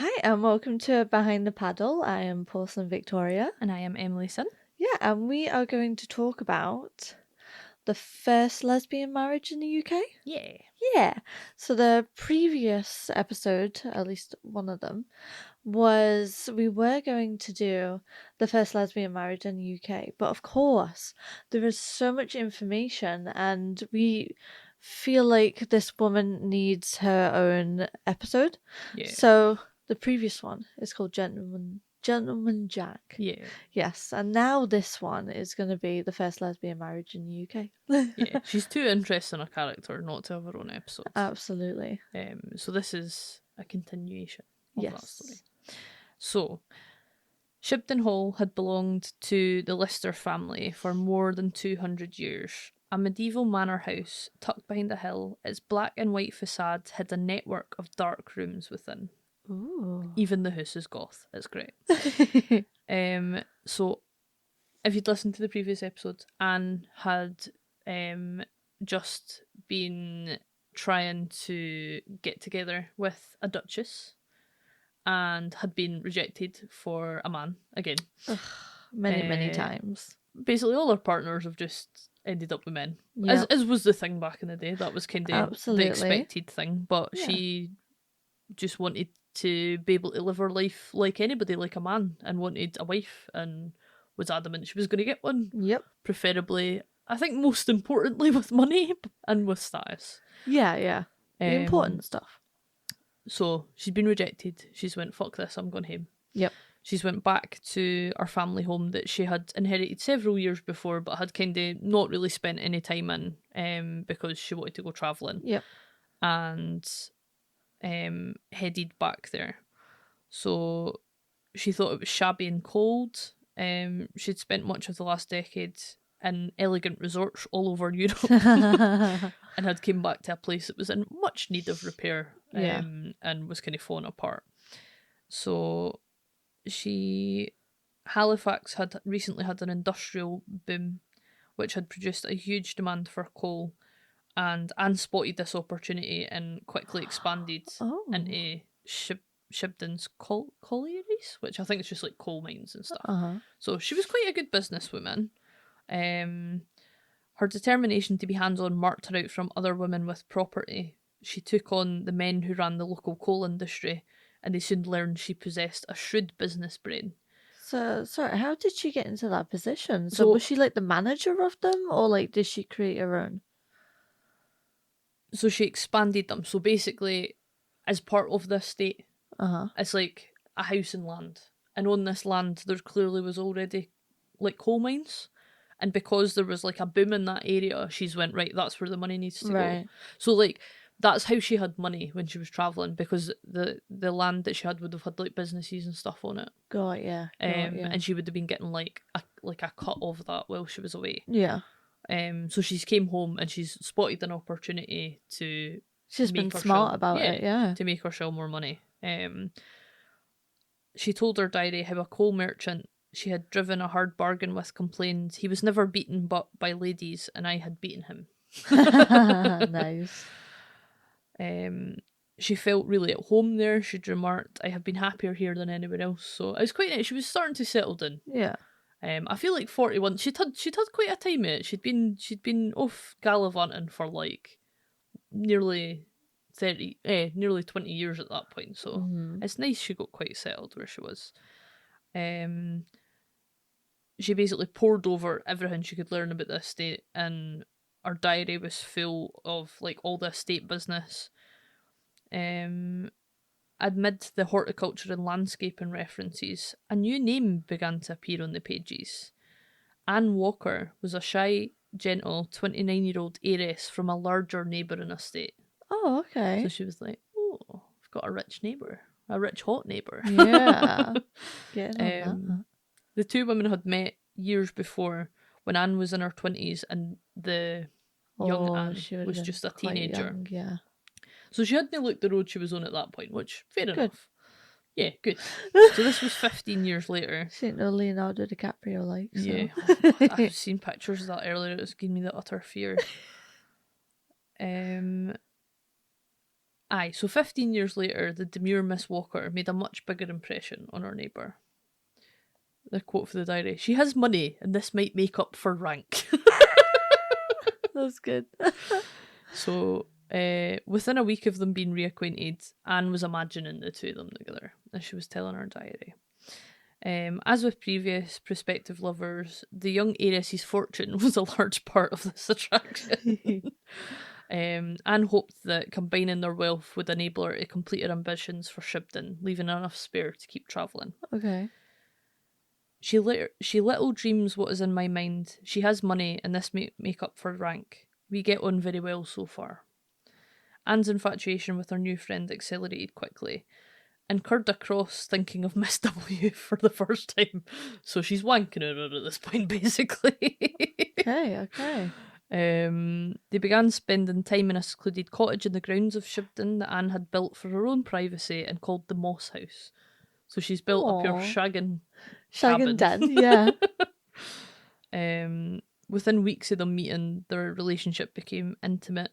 Hi, and welcome to Behind the Paddle. I am Paulson Victoria. And I am Emily Sun. Yeah, and we are going to talk about the first lesbian marriage in the UK. Yeah. Yeah. So the previous episode, at least one of them, was we were going to do the first lesbian marriage in the UK. But of course, there is so much information and we feel like this woman needs her own episode. Yeah. So the previous one is called Gentleman Jack. Yeah. Yes, and now this one is going to be the first lesbian marriage in the UK. Yeah. She's too interesting a character not to have her own episodes. Absolutely. So this is a continuation of that Yes. story. So, Shibden Hall had belonged to the Lister family for more than 200 years. A medieval manor house tucked behind a hill, its black and white facade hid a network of dark rooms within. Ooh. Even the house is goth. It's great. So if you'd listened to the previous episode, Anne had just been trying to get together with a duchess and had been rejected for a man again. Many times. Basically, all her partners have just ended up with men, Yep. as was the thing back in the day. That was kind of Absolutely. the expected thing, but Yeah. she just wanted to be able to live her life like anybody, like a man, and wanted a wife and was adamant she was going to get one. Yep. Preferably, I think most importantly, with money and with status. Yeah. The important stuff. So she's been rejected. She's went, fuck this, I'm going home. Yep. She's went back to her family home that she had inherited several years before, but had kind of not really spent any time in because she wanted to go travelling. Yep. And headed back there. So she thought it was shabby and cold. She'd spent much of the last decade in elegant resorts all over Europe and had came back to a place that was in much need of repair and was kind of falling apart. So Halifax had recently had an industrial boom which had produced a huge demand for coal, and Anne spotted this opportunity and quickly expanded into Shibden's collieries, which I think is just like coal mines and stuff. So she was quite a good businesswoman. Her determination to be hands-on marked her out from other women with property. She took on the men who ran the local coal industry, and they soon learned she possessed a shrewd business brain. So, sorry, how did she get into that position? So was she like the manager of them, or like did she create her own? So she expanded them. So basically, as part of this estate, it's like a house and land. And on this land, there clearly was already like coal mines. And because there was like a boom in that area, she's went, right, that's where the money needs to go. So like, that's how she had money when she was travelling, because the land that she had would have had like businesses and stuff on it. Yeah. And she would have been getting like a cut of that while she was away. Yeah. So she's came home and she's spotted an opportunity to. She's been smart about it, yeah. To make herself more money. She told her diary how a coal merchant she had driven a hard bargain with complained he was never beaten but by ladies, and I had beaten him. Nice. She felt really at home there. She'd remarked, I have been happier here than anywhere else. So it was quite nice. She was starting to settle in. Yeah. I feel like 41. She'd had quite a time in it. She'd been off gallivanting for like nearly 20 years at that point. So it's nice she got quite settled where she was. She basically poured over everything she could learn about the estate, and her diary was full of like all the estate business. Amid the horticulture and landscaping references, a new name began to appear on the pages. Anne Walker was a shy, gentle 29-year-old heiress from a larger neighbouring estate. Oh, okay. So she was like, oh, I've got a rich neighbour. A rich, hot neighbour. Yeah. Getting on that. The two women had met years before when Anne was in her 20s and the young Anne was just a teenager. Young, yeah. So she hadn't looked the road she was on at that point, which, fair enough. Yeah, good. So this was 15 years later. She didn't know Leonardo DiCaprio like. So. Yeah. Oh, I've seen pictures of that earlier. It was giving me the utter fear. Aye, so 15 years later, the demure Miss Walker made a much bigger impression on her neighbour. The quote for the diary: "She has money, and this might make up for rank." That's good. So, within a week of them being reacquainted, Anne was imagining the two of them together, as she was telling her diary. As with previous prospective lovers, the young heiress's fortune was a large part of this attraction. Anne hoped that combining their wealth would enable her to complete her ambitions for Shibden, leaving enough spare to keep travelling. Okay. She little dreams what is in my mind. She has money, and this may make up for rank. We get on very well so far. Anne's infatuation with her new friend accelerated quickly, and curled across thinking of Miss W for the first time. So she's wanking her at this point, basically. Okay. They began spending time in a secluded cottage in the grounds of Shibden that Anne had built for her own privacy and called the Moss House. So she's built up your shagging cabin. Den, yeah. Within weeks of them meeting, their relationship became intimate,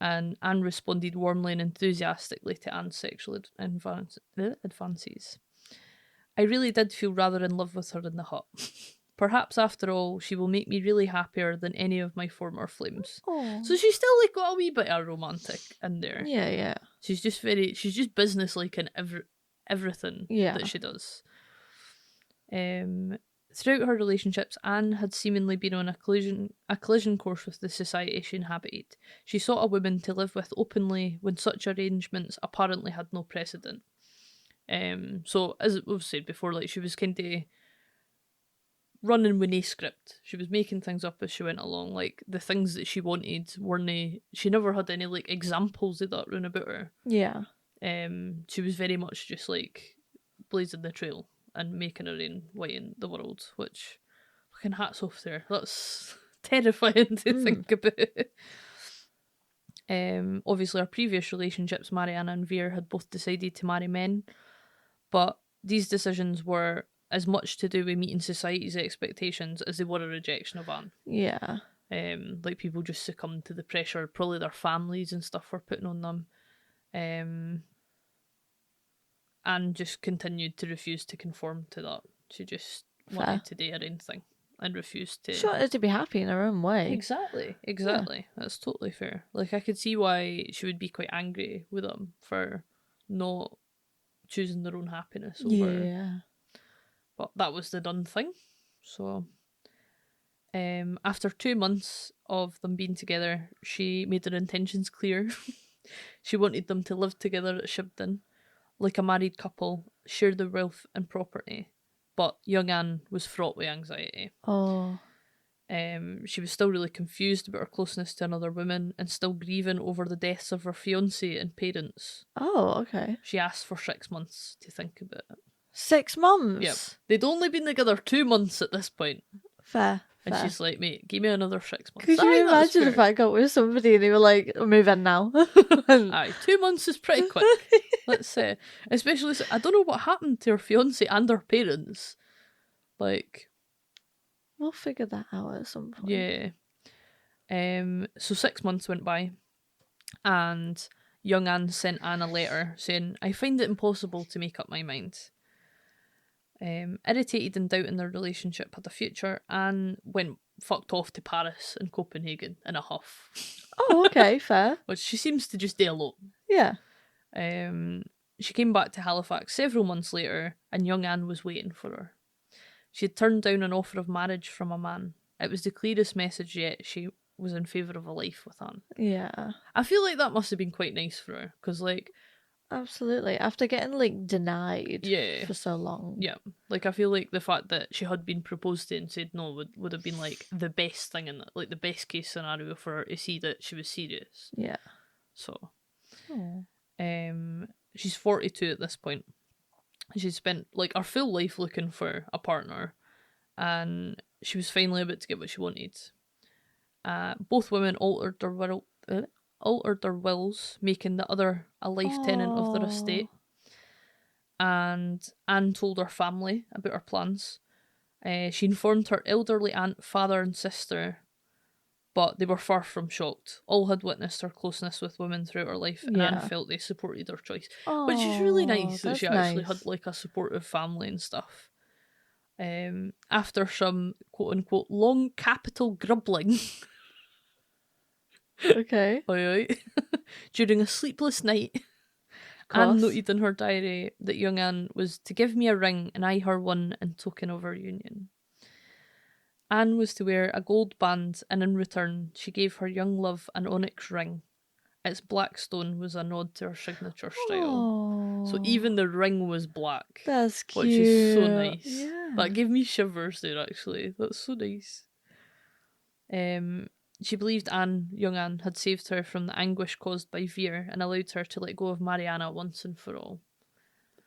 and Anne responded warmly and enthusiastically to Anne's sexual advances. I really did feel rather in love with her in the hut. Perhaps, after all, she will make me really happier than any of my former flames. Aww. So she's still like got a wee bit of romantic in there. Yeah. She's just businesslike in everything that she does. Throughout her relationships, Anne had seemingly been on a collision course with the society she inhabited. She sought a woman to live with openly when such arrangements apparently had no precedent. So, as we've said before, like, she was kind of running with no script. She was making things up as she went along. Like, the things that she wanted weren't... She never had any, like, examples of that round about her. Yeah. She was very much just, like, blazing the trail and making her own way in the world, which fucking hats off there. That's terrifying to think about. Obviously, our previous relationships, Mariana and Veer, had both decided to marry men, but these decisions were as much to do with meeting society's expectations as they were a rejection of Anne. Yeah. Like, people just succumbed to the pressure, probably their families and stuff were putting on them. Anne just continued to refuse to conform to that. She just wanted to do her own thing and refused to... She wanted to be happy in her own way. Exactly. Yeah. That's totally fair. Like, I could see why she would be quite angry with them for not choosing their own happiness over... Yeah. But that was the done thing. So, after 2 months of them being together, she made her intentions clear. She wanted them to live together at Shibden, like a married couple, share their wealth and property. But young Anne was fraught with anxiety. Oh. She was still really confused about her closeness to another woman and still grieving over the deaths of her fiancé and parents. Oh, okay. She asked for 6 months to think about it. 6 months? Yep. They'd only been together 2 months at this point. Fair. And she's like, mate, give me another 6 months. Could you imagine if I got with somebody and they were like, move in now? Aye, 2 months is pretty quick. Let's say. Especially, I don't know what happened to her fiancé and her parents. Like... We'll figure that out at some point. Yeah. So 6 months went by, and young Anne sent Anne a letter saying, I find it impossible to make up my mind. Irritated and doubting their relationship had a future, Anne fucked off to Paris and Copenhagen in a huff. Oh, okay, fair. Which she seems to just do alone. Yeah. She came back to Halifax several months later, and young Anne was waiting for her. She had turned down an offer of marriage from a man. It was the clearest message yet she was in favour of a life with Anne. Yeah. I feel like that must have been quite nice for her, because, like... Absolutely. After getting, like, denied for so long. Yeah. Like, I feel like the fact that she had been proposed to and said no would have been, like, the best thing, in like, the best case scenario for her to see that she was serious. Yeah. So... she's 42 at this point. She spent, like, her full life looking for a partner, and she was finally about to get what she wanted. Both women altered their wills, making the other a life tenant of their estate. And Anne told her family about her plans. She informed her elderly aunt, father, and sister, but they were far from shocked. All had witnessed her closeness with women throughout her life, and Anne felt they supported her choice. Which is really nice that she actually had like a supportive family and stuff. After some quote-unquote long capital grumbling... Okay. During a sleepless night, Anne noted in her diary that young Anne was to give me a ring and I her one in token of our union. Anne was to wear a gold band, and in return she gave her young love an onyx ring. Its black stone was a nod to her signature style. So even the ring was black. That's cute. Which is so nice. Yeah. That gave me shivers there, actually. That's so nice. She believed young Anne, had saved her from the anguish caused by Vere and allowed her to let go of Mariana once and for all.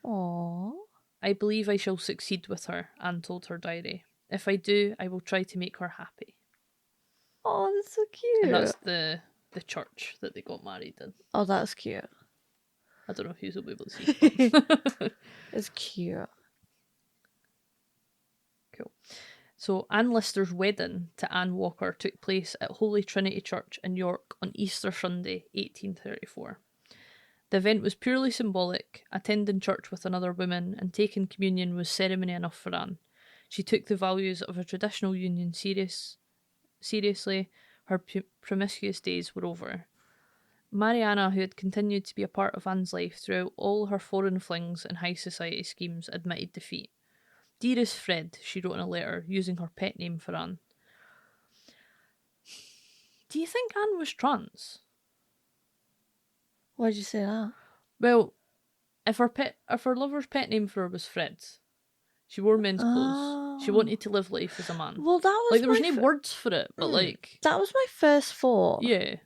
Aww. I believe I shall succeed with her, Anne told her diary. If I do, I will try to make her happy. Oh, that's so cute. And that's the church that they got married in. Oh, that's cute. I don't know if you'll be able to see it. It's cute. Cool. So Anne Lister's wedding to Anne Walker took place at Holy Trinity Church in York on Easter Sunday, 1834. The event was purely symbolic. Attending church with another woman and taking communion was ceremony enough for Anne. She took the values of a traditional union seriously. Her promiscuous days were over. Mariana, who had continued to be a part of Anne's life throughout all her foreign flings and high society schemes, admitted defeat. Dearest Fred, she wrote in a letter, using her pet name for Anne. Do you think Anne was trans? Why'd you say that? Well, if her lover's pet name for her was Fred, she wore men's clothes. She wanted to live life as a man. Well, that was there was no words for it, but that was my first thought. Yeah.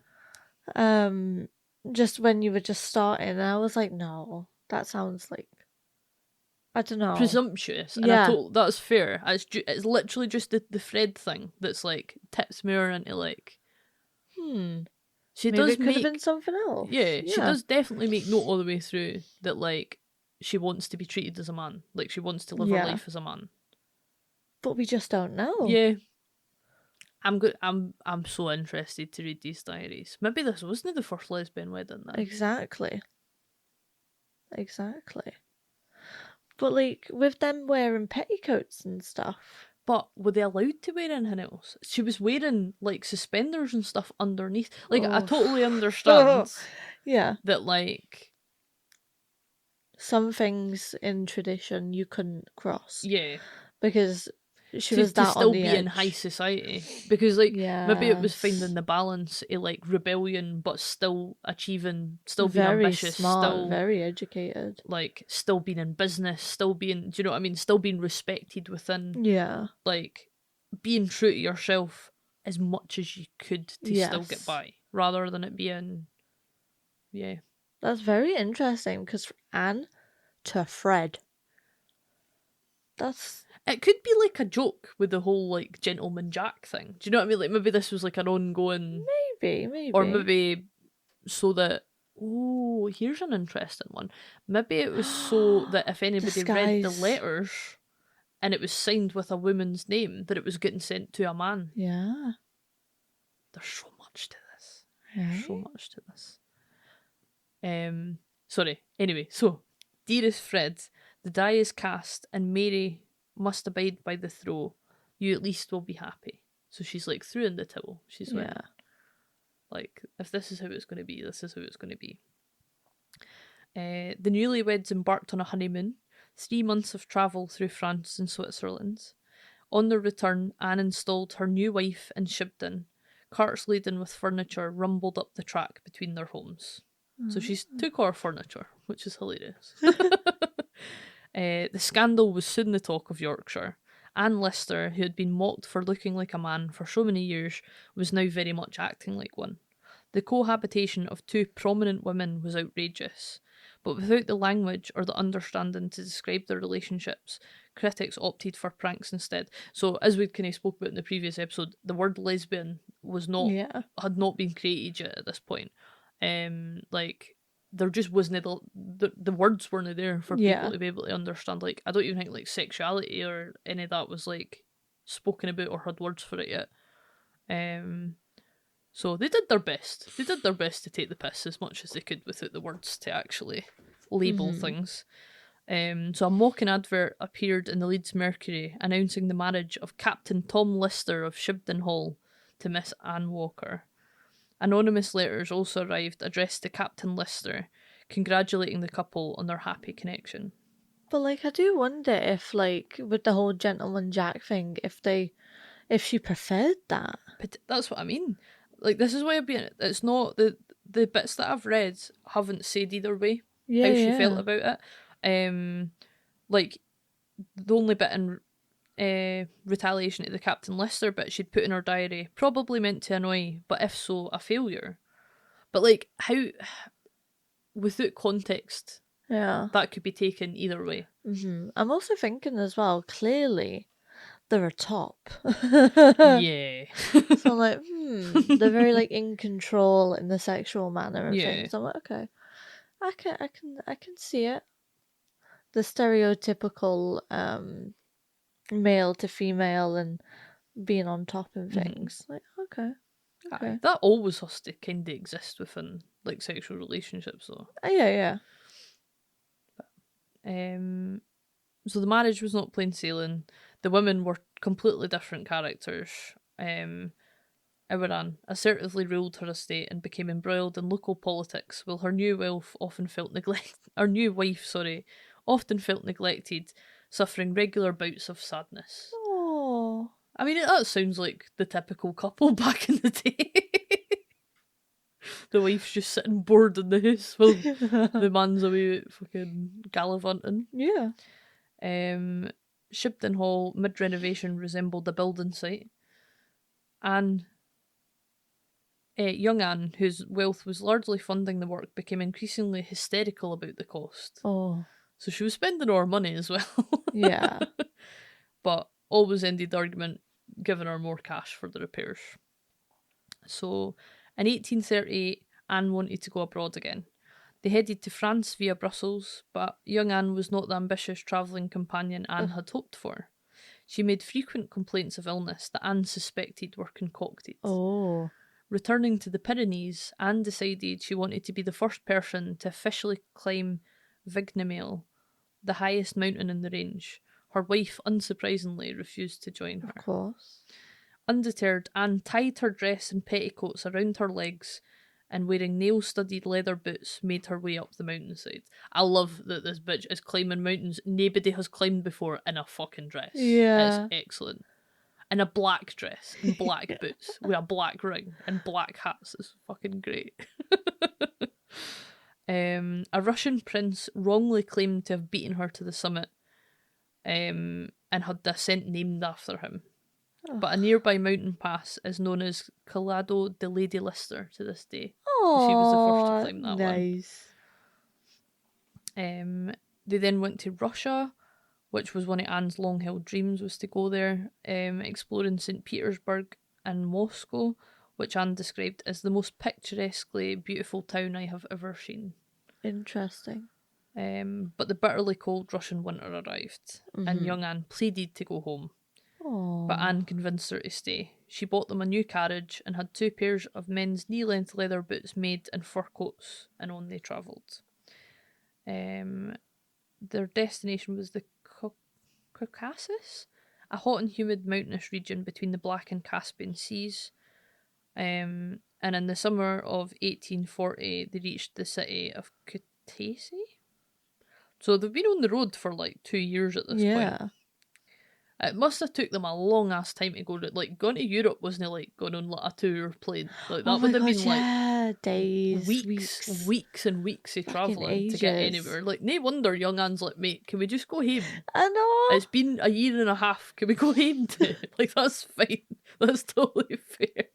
Just when you were just starting, and I was like, no, that sounds like, I don't know, presumptuous. And that's fair. It's literally just the Fred thing that's like tips me into like, She maybe does it could have been something else. Yeah, she does definitely make note all the way through that like she wants to be treated as a man, like she wants to live her life as a man. But we just don't know. Yeah. I'm good. I'm so interested to read these diaries. Maybe this wasn't the first lesbian wedding then. Exactly. But like with them wearing petticoats and stuff. But were they allowed to wear anything else? She was wearing like suspenders and stuff underneath. Like I totally understand. That like some things in tradition you couldn't cross. Yeah. Because she was that still on the be edge. in high society, because like maybe it was finding the balance of like rebellion but still achieving, still being very ambitious, smart, still very educated, like still being in business, still being, do you know what I mean, still being respected within, like being true to yourself as much as you could to still get by, rather than it being that's very interesting, because Anne to Fred, it could be like a joke with the whole like gentleman Jack thing. Do you know what I mean? Like maybe this was like an ongoing... Maybe. Or maybe so that... Oh, here's an interesting one. Maybe it was so that if anybody read the letters and it was signed with a woman's name, that it was getting sent to a man. Yeah. There's so much to this. Right. So much to this. Sorry. Anyway, so, dearest Fred, the die is cast and Mary must abide by the throw. You at least will be happy. So she's like threw in the towel. She's like, if this is how it's going to be, this is how it's going to be. The newlyweds embarked on a honeymoon, 3 months of travel through France and Switzerland. On their return, Anne installed her new wife in Shibden. Carts laden with furniture rumbled up the track between their homes. So she's took our furniture, which is hilarious. The scandal was soon the talk of Yorkshire. Anne Lister, who had been mocked for looking like a man for so many years, was now very much acting like one. The cohabitation of 2 prominent women was outrageous, but without the language or the understanding to describe their relationships, critics opted for pranks instead. So, as we kind of spoke about in the previous episode, the word lesbian was not had not been created yet at this point. Like, there just wasn't the words weren't there for people to be able to understand. Like, I don't even think like sexuality or any of that was like spoken about or had words for it yet. So they did their best. They did their best to take the piss as much as they could without the words to actually label things. So a mocking advert appeared in the Leeds Mercury announcing the marriage of Captain Tom Lister of Shibden Hall to Miss Anne Walker. Anonymous letters also arrived addressed to Captain Lister, congratulating the couple on their happy connection. But, like, I do wonder if, like, with the whole Gentleman Jack thing, if she preferred that. But that's what I mean. Like, this is why it's not the bits that I've read haven't said either way how she felt about it. Like, the only bit in retaliation to the Captain Lister bit she'd put in her diary, probably meant to annoy, but if so, a failure. But, like, how, without context, that could be taken either way. I'm also thinking as well, clearly, they're a top. Yeah. So I'm like, they're very, like, in control in the sexual manner of things. I'm like, okay, I can see it. The stereotypical male to female and being on top and things. Like, okay. That always has to kind of exist within, like, sexual relationships, though. Yeah. So the marriage was not plain sailing. The women were completely different characters. Iwaran assertively ruled her estate and became embroiled in local politics, while her new wife often felt neglected, suffering regular bouts of sadness. Oh. I mean, that sounds like the typical couple back in the day. The wife's just sitting bored in the house while the man's away fucking gallivanting. Yeah. Shibden Hall, mid-renovation, resembled a building site. Young Anne, whose wealth was largely funding the work, became increasingly hysterical about the cost. Oh. So she was spending all her money as well. Yeah. But always ended the argument giving her more cash for the repairs. So, in 1838, Anne wanted to go abroad again. They headed to France via Brussels, but young Anne was not the ambitious travelling companion Anne had hoped for. She made frequent complaints of illness that Anne suspected were concocted. Oh. Returning to the Pyrenees, Anne decided she wanted to be the first person to officially climb Vignemale, the highest mountain in the range. Her wife, unsurprisingly, refused to join her. Of course. Undeterred, Anne tied her dress and petticoats around her legs and, wearing nail-studded leather boots, made her way up the mountainside. I love that this bitch is climbing mountains nobody has climbed before in a fucking dress. Yeah. It's excellent. In a black dress and black boots with a black ring and black hats. It's fucking great. A Russian prince wrongly claimed to have beaten her to the summit and had the ascent named after him. But a nearby mountain pass is known as Collado de Lady Lister to this day. Oh, she was the first to climb that nice. one. They then went to Russia, which was one of Anne's long-held dreams, was to go there, exploring St. Petersburg and Moscow, which Anne described as the most picturesquely beautiful town I have ever seen. Interesting. But the bitterly cold Russian winter arrived, and young Anne pleaded to go home. Aww. But Anne convinced her to stay. She bought them a new carriage and had 2 pairs of men's knee-length leather boots made and fur coats, and on they travelled. Their destination was the Caucasus, a hot and humid mountainous region between the Black and Caspian Seas. And in the summer of 1840, they reached the city of Kutaisi. So they've been on the road for like 2 years at this point. It must have took them a long ass time to go. Like, going to Europe wasn't like going on like a tour plane. Like, that would have been like days, weeks and weeks of travelling to get anywhere. Like, no wonder young Anne's like, mate, can we just go home? I know. It's been a year and a half. Can we go home to? Like, that's fine. That's totally fair.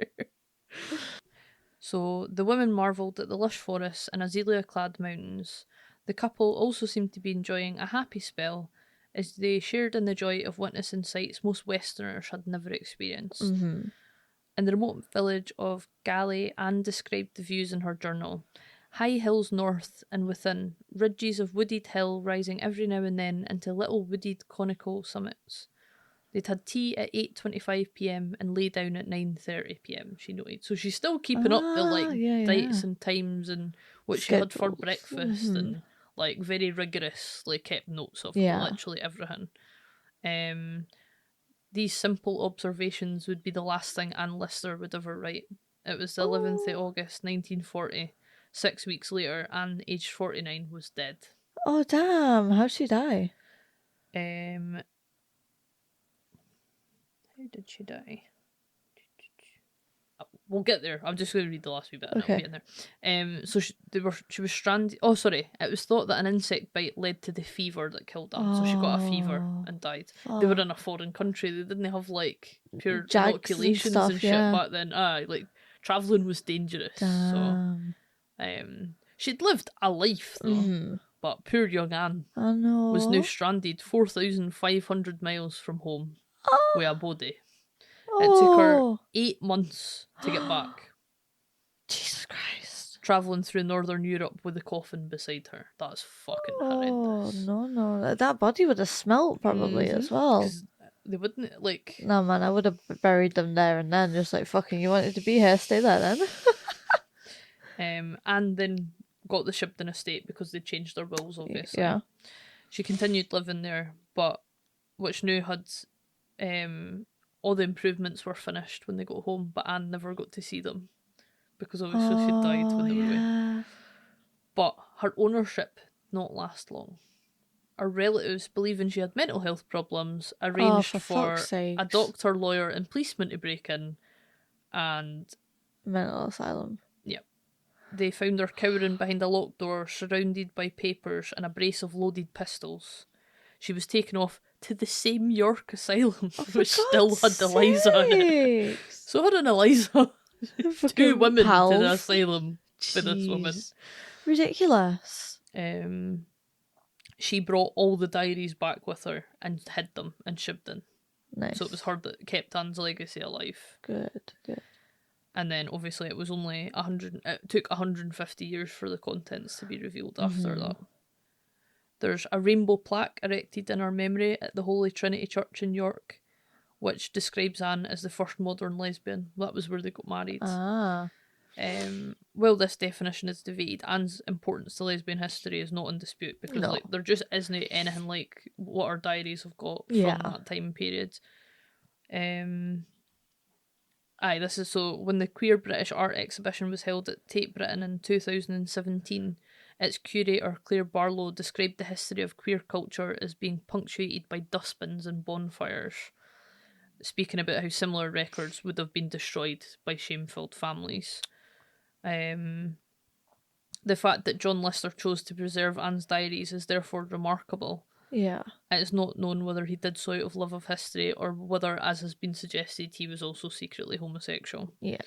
So the women marvelled at the lush forests and azalea-clad mountains. The couple also seemed to be enjoying a happy spell, as they shared in the joy of witnessing sights most Westerners had never experienced. In the remote village of Galley, Anne described the views in her journal. High hills north and within, ridges of wooded hill rising every now and then into little wooded conical summits. They'd had tea at 8:25 p.m. and lay down at 9:30 p.m. She noted, so she's still keeping up the dates and times and what she had for breakfast and like very rigorously kept notes of literally everything. These simple observations would be the last thing Anne Lister would ever write. It was the 11th of August 1940. 6 weeks later, Anne, aged 49, was dead. Oh damn! How'd she die? How did she die? We'll get there. I'm just going to read the last wee bit and I'll be in there. So she was stranded. Oh, sorry. It was thought that an insect bite led to the fever that killed Anne. So she got a fever and died. They were in a foreign country. They didn't have like pure inoculations and shit back then. Like travelling was dangerous. Damn. So she'd lived a life though. But poor young Anne was now stranded 4,500 miles from home with a body. It took her 8 months to get back. Jesus Christ. Travelling through Northern Europe with a coffin beside her. That's fucking horrendous. Oh, no. That body would have smelt probably as well. They wouldn't, like... No, man, I would have buried them there and then. Just like, fucking, you wanted to be here, stay there then. And then got the Shibden estate because they changed their wills, obviously. Yeah. She continued living there, but which now had... all the improvements were finished when they got home, but Anne never got to see them because obviously she died when they were away. But her ownership did not last long. Her relatives, believing she had mental health problems, arranged for a doctor, lawyer, and policeman to break in and... Mental asylum. Yep. They found her cowering behind a locked door, surrounded by papers and a brace of loaded pistols. She was taken off to the same York asylum, which still had Eliza in it. So her and Eliza, two women to the asylum for this woman. Ridiculous. She brought all the diaries back with her and hid them in Shibden. Nice. So it was her that kept Anne's legacy alive. Good. And then obviously it was only it took 150 years for the contents to be revealed after that. There's a rainbow plaque erected in her memory at the Holy Trinity Church in York, which describes Anne as the first modern lesbian. That was where they got married. While this definition is debated, Anne's importance to lesbian history is not in dispute because like there just isn't anything like what our diaries have got from that time period. This is so when the Queer British Art Exhibition was held at Tate Britain in 2017. Its curator, Claire Barlow, described the history of queer culture as being punctuated by dustbins and bonfires, speaking about how similar records would have been destroyed by shame-filled families. The fact that John Lister chose to preserve Anne's diaries is therefore remarkable. Yeah. It is not known whether he did so out of love of history or whether, as has been suggested, he was also secretly homosexual. Yeah.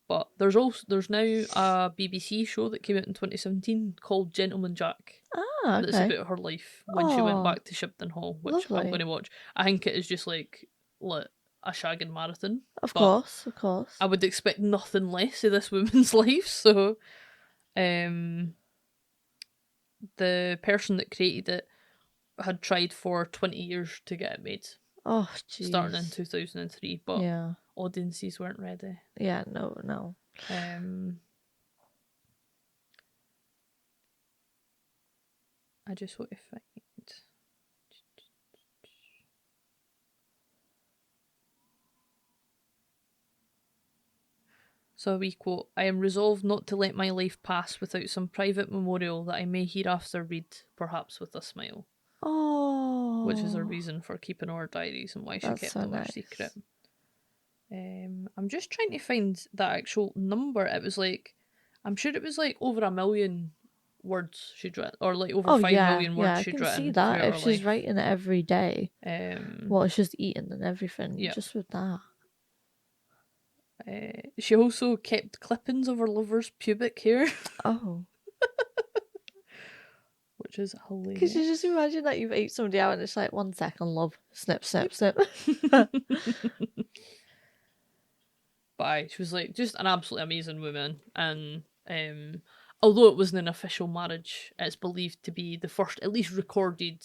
But there's now a BBC show that came out in 2017 called Gentleman Jack. Okay. That's about her life when she went back to Shibden Hall, which I'm going to watch. I think it is just like a shagging marathon. Of course. I would expect nothing less of this woman's life. So, the person that created it had tried for 20 years to get it made. Oh, jeez. Starting in 2003, but audiences weren't ready. Yeah, no. I just want to find... So a wee quote, "I am resolved not to let my life pass without some private memorial that I may hereafter read, perhaps with a smile." Oh. Which is her reason for keeping all her diaries and why she kept them a secret. I'm just trying to find that actual number. It was like, I'm sure it was like over 1 million words she'd written, or like over 5 million words she'd written. I can see that if she's writing it every day. She's eating and everything, just with that. She also kept clippings of her lover's pubic hair. Oh. Which is hilarious. Could you just imagine that you've ate somebody out and it's like 1 second, love, snip, snip, snip. But she was like just an absolutely amazing woman, and although it wasn't an official marriage, it's believed to be the first, at least recorded,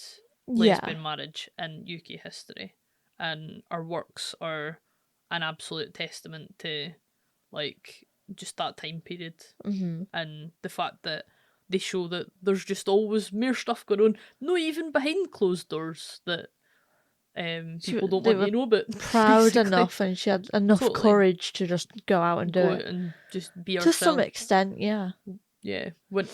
lesbian marriage in UK history. and our works are an absolute testament to like just that time period, and the fact that they show that there's just always more stuff going on, not even behind closed doors, that people don't they want were to know about. proud basically. enough, and she had enough Totally. courage to just go out and do Go it. out and just be To herself. some extent, yeah. Yeah, when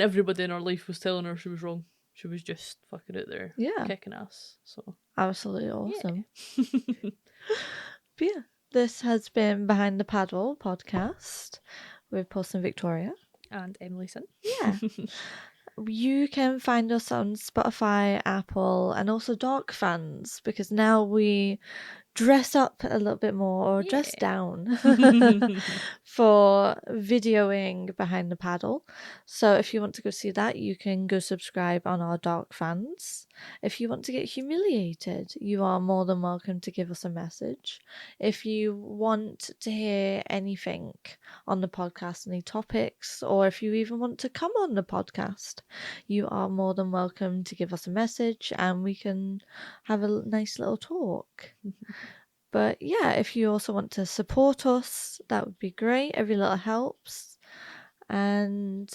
everybody in her life was telling her she was wrong, she was just fucking out there, kicking ass. So absolutely awesome. Yeah. But yeah, this has been Behind the Paddle podcast with Paulson Victoria and Emily Sin. Yeah. You can find us on Spotify, Apple, and also Dark Fans, because now we dress up a little bit more, or dress down for videoing Behind the Paddle. So if you want to go see that, you can go subscribe on our Dark Fans. If you want to get humiliated, you are more than welcome to give us a message. If you want to hear anything on the podcast, any topics, or if you even want to come on the podcast, you are more than welcome to give us a message and we can have a nice little talk. But yeah, if you also want to support us, that would be great. Every little helps. And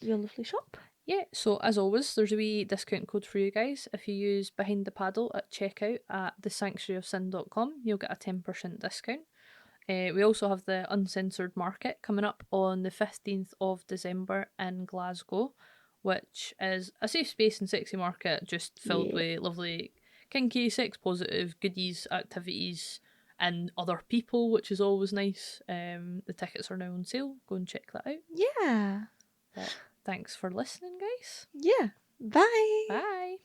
your lovely shop. Yeah, so as always, there's a wee discount code for you guys. If you use Behind the Paddle at checkout at thesanctuaryofsin.com, you'll get a 10% discount. We also have the Uncensored Market coming up on the 15th of December in Glasgow, which is a safe space and sexy market just filled with lovely kinky, sex positive goodies, activities, and other people, which is always nice. The tickets are now on sale. Go and check that out. Yeah. But thanks for listening, guys. Yeah. Bye. Bye.